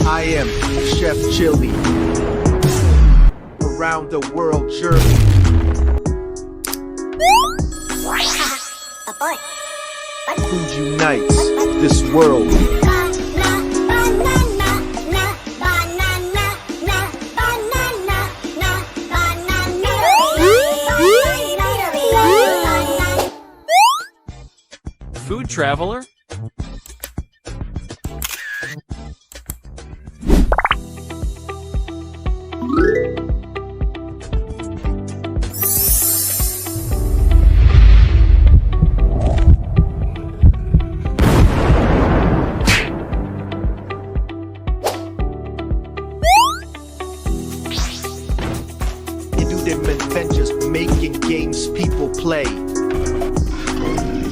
I am Chef Chili. Around the world journey. Food unites this world. Food traveler? Adventures making games people play.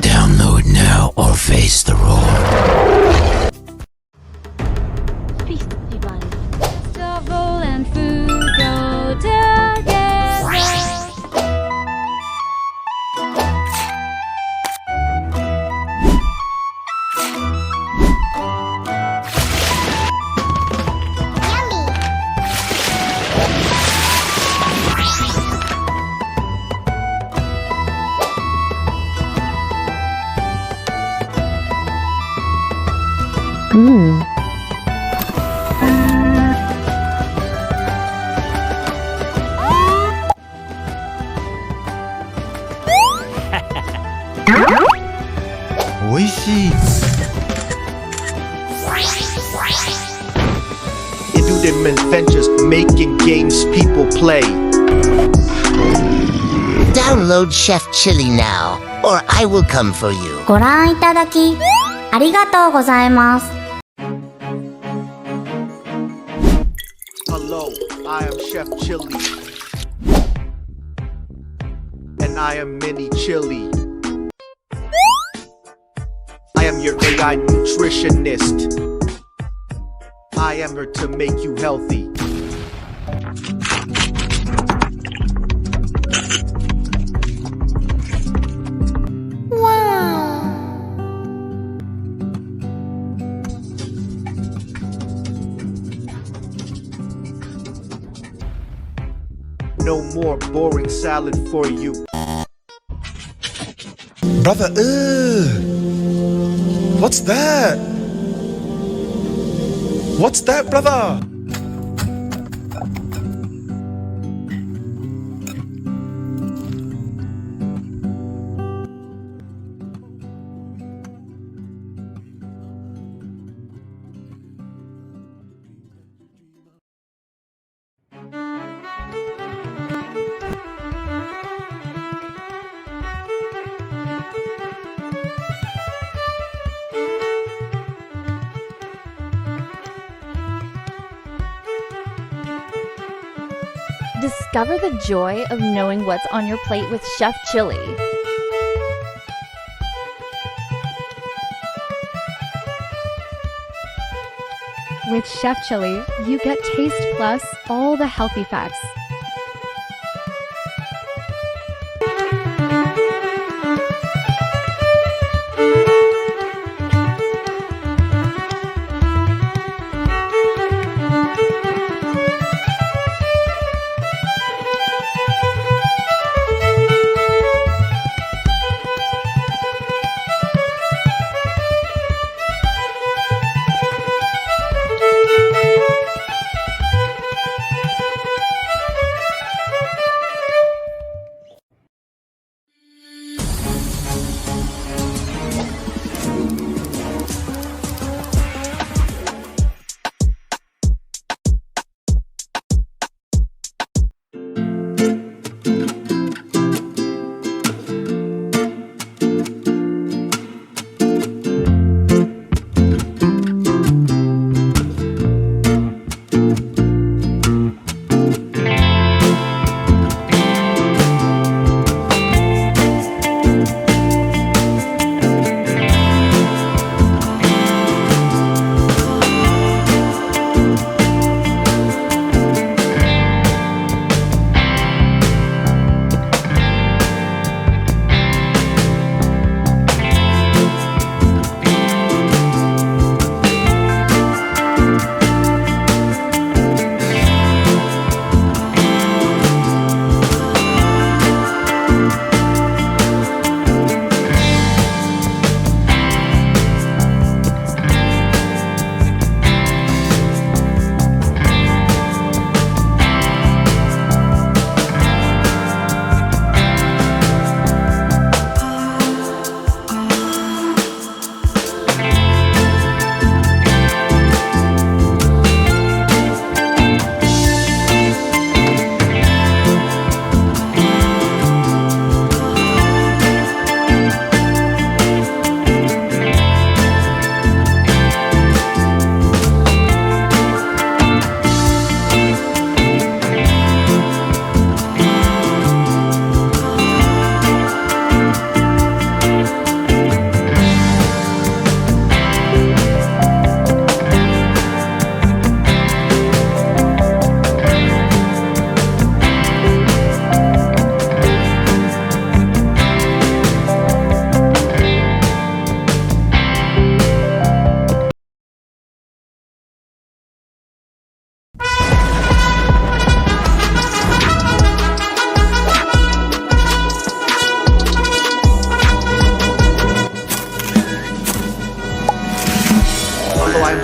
Download now or face the roar. Vegetable and food go together. Them adventures making games people play. Download Chef Chili now, or I will come for you. ご覧いただきありがとうございます。 Hello, I am Chef Chili. And I am Mini Chili. I am your AI nutritionist. I am here to make you healthy. Wow! No more boring salad for you. Brother, what's that? What's that, brother? Discover the joy of knowing what's on your plate with Chef Chili. With Chef Chili, you get taste plus all the healthy facts.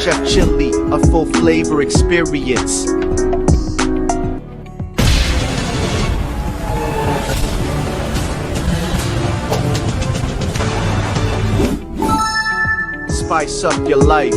Chef Chili, a full flavor experience. Spice up your life.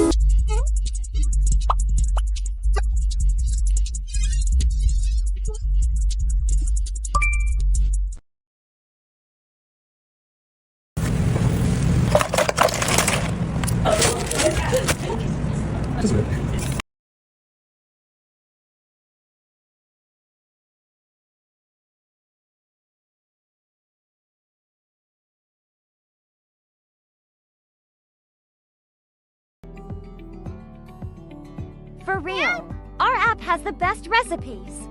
For real, our app has the best recipes.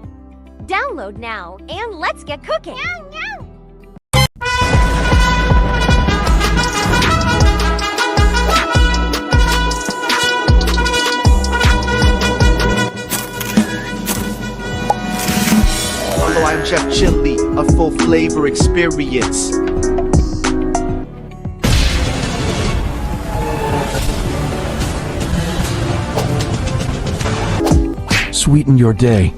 Download now and let's get cooking. Hello, I'm Chef Chili, a full flavor experience. Sweeten your day.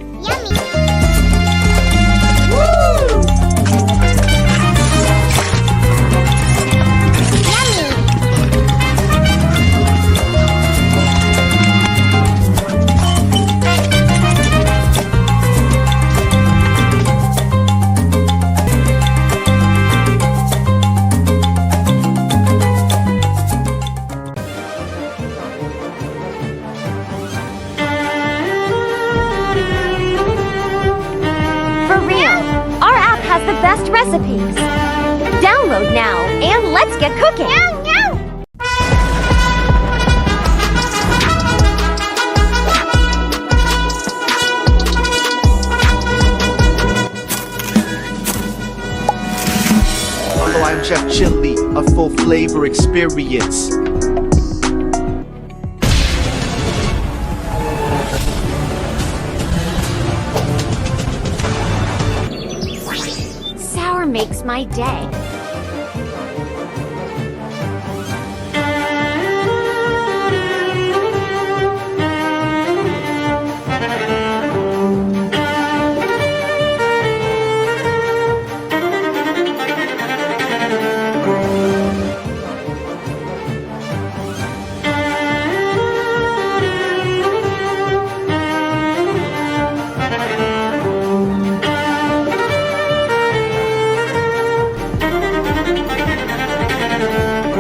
For real, our app has the best recipes. Download now and let's get cooking. Hello, I'm Chef Chili, a full flavor experience. Sour makes my day.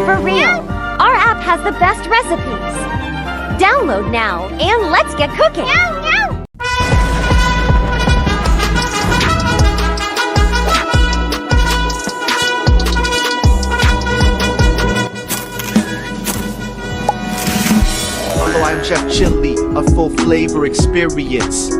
For real, our app has the best recipes. Download now and let's get cooking. Hello, I'm Chef Chili, a full flavor experience.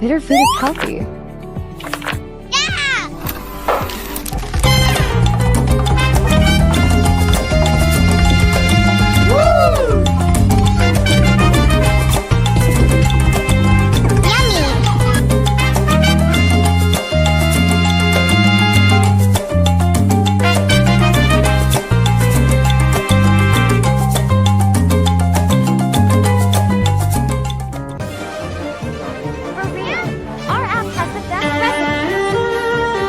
Bitter food is healthy. For real, our app has the best recipes.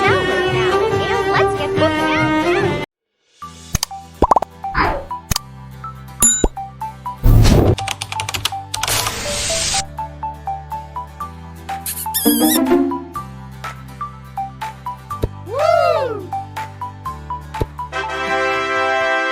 Download now and let's get cooking.